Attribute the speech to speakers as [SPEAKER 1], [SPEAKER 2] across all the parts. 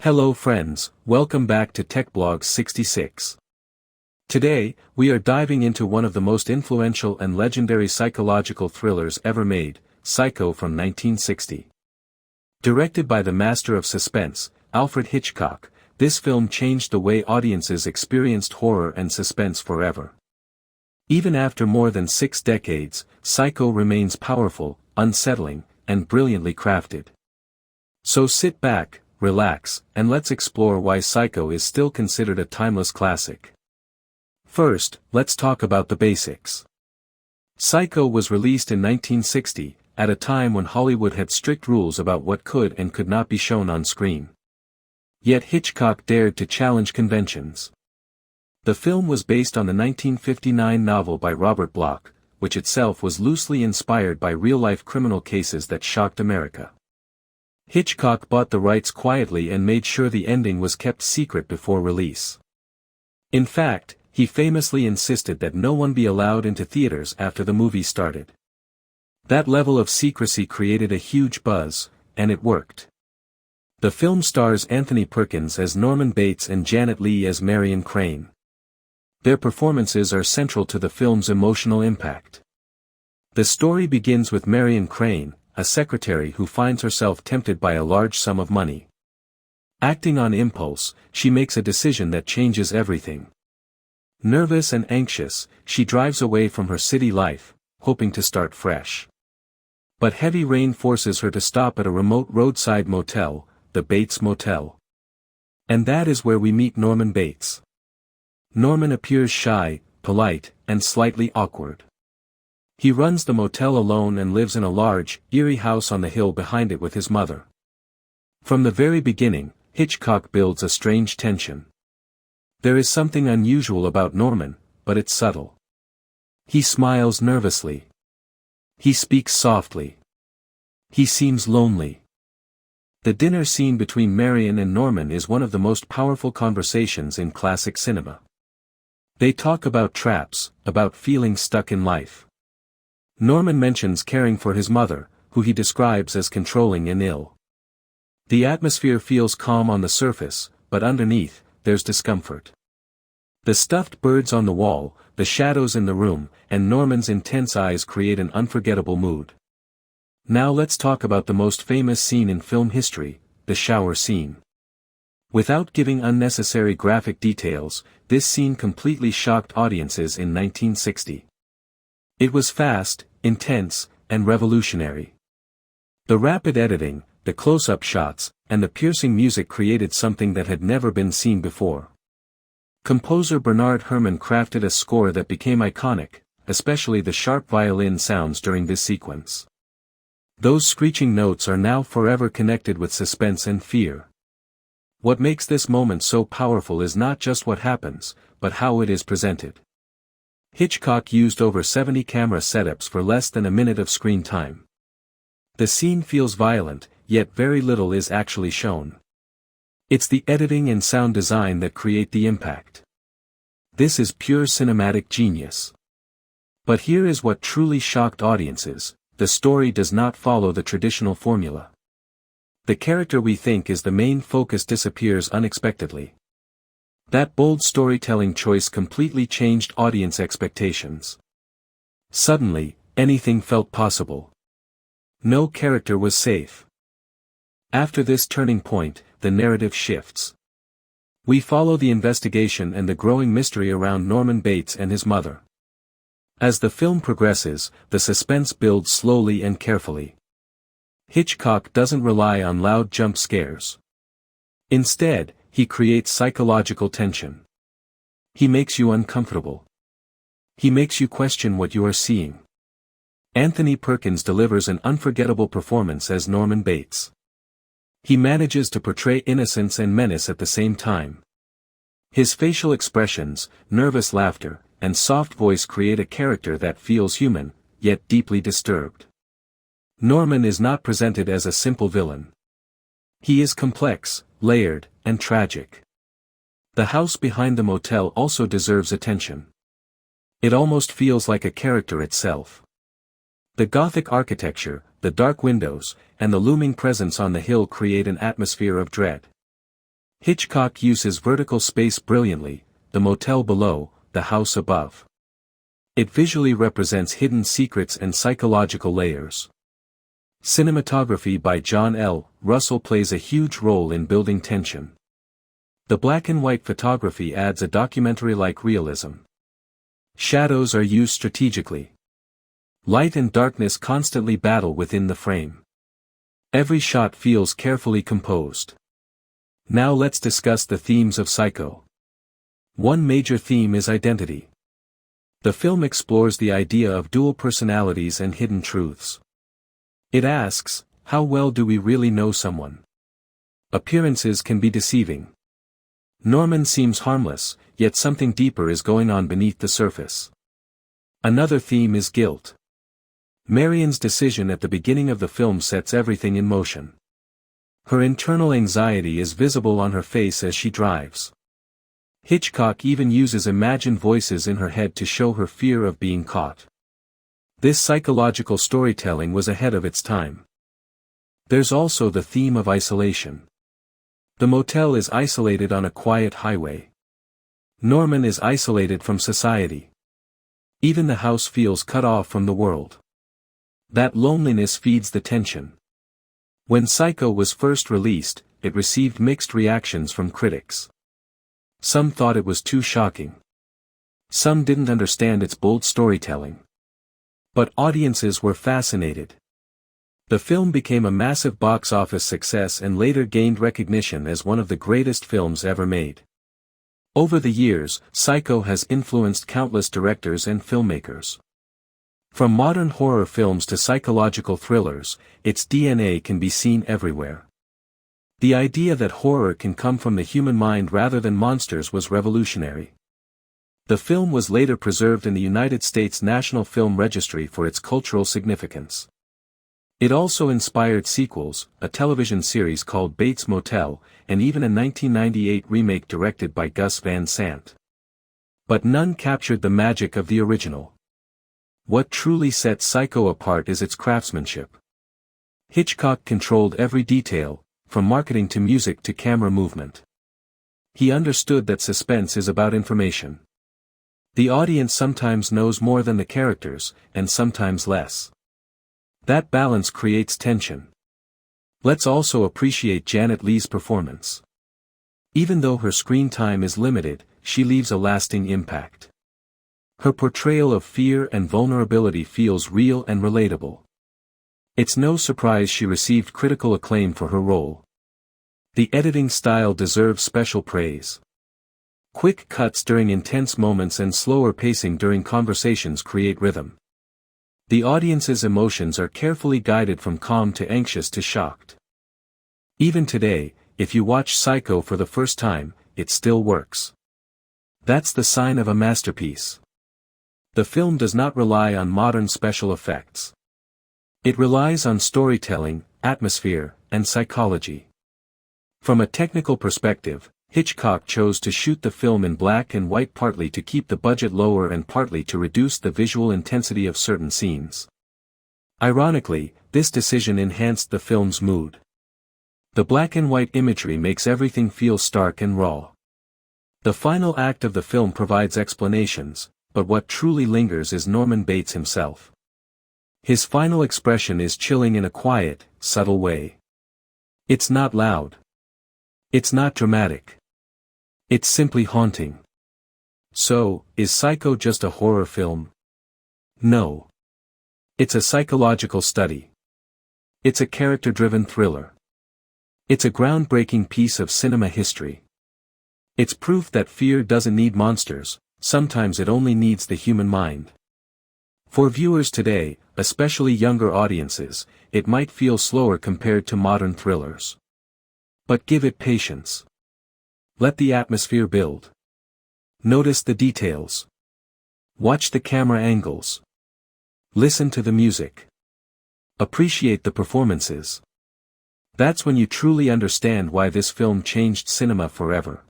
[SPEAKER 1] Hello friends, welcome back to TechBlogs 66. Today, we are diving into one of the most influential and legendary psychological thrillers ever made, Psycho from 1960. Directed by the master of suspense, Alfred Hitchcock, this film changed the way audiences experienced horror and suspense forever. Even after more than 6 decades, Psycho remains powerful, unsettling, and brilliantly crafted. So sit back, relax, and let's explore why Psycho is still considered a timeless classic. First, let's talk about the basics. Psycho was released in 1960, at a time when Hollywood had strict rules about what could and could not be shown on screen. Yet Hitchcock dared to challenge conventions. The film was based on the 1959 novel by Robert Bloch, which itself was loosely inspired by real-life criminal cases that shocked America. Hitchcock bought the rights quietly and made sure the ending was kept secret before release. In fact, he famously insisted that no one be allowed into theaters after the movie started. That level of secrecy created a huge buzz, and it worked. The film stars Anthony Perkins as Norman Bates and Janet Leigh as Marion Crane. Their performances are central to the film's emotional impact. The story begins with Marion Crane, a secretary who finds herself tempted by a large sum of money. Acting on impulse, she makes a decision that changes everything. Nervous and anxious, she drives away from her city life, hoping to start fresh. But heavy rain forces her to stop at a remote roadside motel, the Bates Motel. And that is where we meet Norman Bates. Norman appears shy, polite, and slightly awkward. He runs the motel alone and lives in a large, eerie house on the hill behind it with his mother. From the very beginning, Hitchcock builds a strange tension. There is something unusual about Norman, but it's subtle. He smiles nervously. He speaks softly. He seems lonely. The dinner scene between Marion and Norman is one of the most powerful conversations in classic cinema. They talk about traps, about feeling stuck in life. Norman mentions caring for his mother, who he describes as controlling and ill. The atmosphere feels calm on the surface, but underneath, there's discomfort. The stuffed birds on the wall, the shadows in the room, and Norman's intense eyes create an unforgettable mood. Now let's talk about the most famous scene in film history, the shower scene. Without giving unnecessary graphic details, this scene completely shocked audiences in 1960. It was fast, intense, and revolutionary. The rapid editing, the close-up shots, and the piercing music created something that had never been seen before. Composer Bernard Herrmann crafted a score that became iconic, especially the sharp violin sounds during this sequence. Those screeching notes are now forever connected with suspense and fear. What makes this moment so powerful is not just what happens, but how it is presented. Hitchcock used over 70 camera setups for less than a minute of screen time. The scene feels violent, yet very little is actually shown. It's the editing and sound design that create the impact. This is pure cinematic genius. But here is what truly shocked audiences: the story does not follow the traditional formula. The character we think is the main focus disappears unexpectedly. That bold storytelling choice completely changed audience expectations. Suddenly, anything felt possible. No character was safe. After this turning point, the narrative shifts. We follow the investigation and the growing mystery around Norman Bates and his mother. As the film progresses, the suspense builds slowly and carefully. Hitchcock doesn't rely on loud jump scares. Instead, he creates psychological tension. He makes you uncomfortable. He makes you question what you are seeing. Anthony Perkins delivers an unforgettable performance as Norman Bates. He manages to portray innocence and menace at the same time. His facial expressions, nervous laughter, and soft voice create a character that feels human, yet deeply disturbed. Norman is not presented as a simple villain. He is complex, layered, and tragic. The house behind the motel also deserves attention. It almost feels like a character itself. The Gothic architecture, the dark windows, and the looming presence on the hill create an atmosphere of dread. Hitchcock uses vertical space brilliantly, the motel below, the house above. It visually represents hidden secrets and psychological layers. Cinematography by John L. Russell plays a huge role in building tension. The black and white photography adds a documentary-like realism. Shadows are used strategically. Light and darkness constantly battle within the frame. Every shot feels carefully composed. Now let's discuss the themes of Psycho. One major theme is identity. The film explores the idea of dual personalities and hidden truths. It asks, how well do we really know someone? Appearances can be deceiving. Norman seems harmless, yet something deeper is going on beneath the surface. Another theme is guilt. Marion's decision at the beginning of the film sets everything in motion. Her internal anxiety is visible on her face as she drives. Hitchcock even uses imagined voices in her head to show her fear of being caught. This psychological storytelling was ahead of its time. There's also the theme of isolation. The motel is isolated on a quiet highway. Norman is isolated from society. Even the house feels cut off from the world. That loneliness feeds the tension. When Psycho was first released, it received mixed reactions from critics. Some thought it was too shocking. Some didn't understand its bold storytelling. But audiences were fascinated. The film became a massive box office success and later gained recognition as one of the greatest films ever made. Over the years, Psycho has influenced countless directors and filmmakers. From modern horror films to psychological thrillers, its DNA can be seen everywhere. The idea that horror can come from the human mind rather than monsters was revolutionary. The film was later preserved in the United States National Film Registry for its cultural significance. It also inspired sequels, a television series called Bates Motel, and even a 1998 remake directed by Gus Van Sant. But none captured the magic of the original. What truly sets Psycho apart is its craftsmanship. Hitchcock controlled every detail, from marketing to music to camera movement. He understood that suspense is about information. The audience sometimes knows more than the characters, and sometimes less. That balance creates tension. Let's also appreciate Janet Leigh's performance. Even though her screen time is limited, she leaves a lasting impact. Her portrayal of fear and vulnerability feels real and relatable. It's no surprise she received critical acclaim for her role. The editing style deserves special praise. Quick cuts during intense moments and slower pacing during conversations create rhythm. The audience's emotions are carefully guided from calm to anxious to shocked. Even today, if you watch Psycho for the first time, it still works. That's the sign of a masterpiece. The film does not rely on modern special effects. It relies on storytelling, atmosphere, and psychology. From a technical perspective, Hitchcock chose to shoot the film in black and white partly to keep the budget lower and partly to reduce the visual intensity of certain scenes. Ironically, this decision enhanced the film's mood. The black and white imagery makes everything feel stark and raw. The final act of the film provides explanations, but what truly lingers is Norman Bates himself. His final expression is chilling in a quiet, subtle way. It's not loud. It's not dramatic. It's simply haunting. So, is Psycho just a horror film? No. It's a psychological study. It's a character-driven thriller. It's a groundbreaking piece of cinema history. It's proof that fear doesn't need monsters, sometimes it only needs the human mind. For viewers today, especially younger audiences, it might feel slower compared to modern thrillers. But give it patience. Let the atmosphere build. Notice the details. Watch the camera angles. Listen to the music. Appreciate the performances. That's when you truly understand why this film changed cinema forever.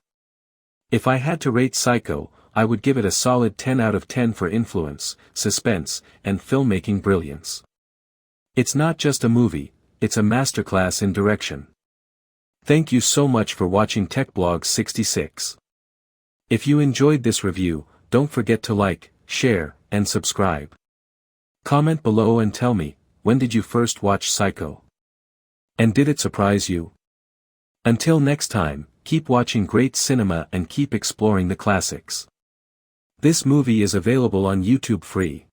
[SPEAKER 1] If I had to rate Psycho, I would give it a solid 10 out of 10 for influence, suspense, and filmmaking brilliance. It's not just a movie, it's a masterclass in direction. Thank you so much for watching TechBlog 66. If you enjoyed this review, don't forget to like, share, and subscribe. Comment below and tell me, when did you first watch Psycho? And did it surprise you? Until next time, keep watching great cinema and keep exploring the classics. This movie is available on YouTube free.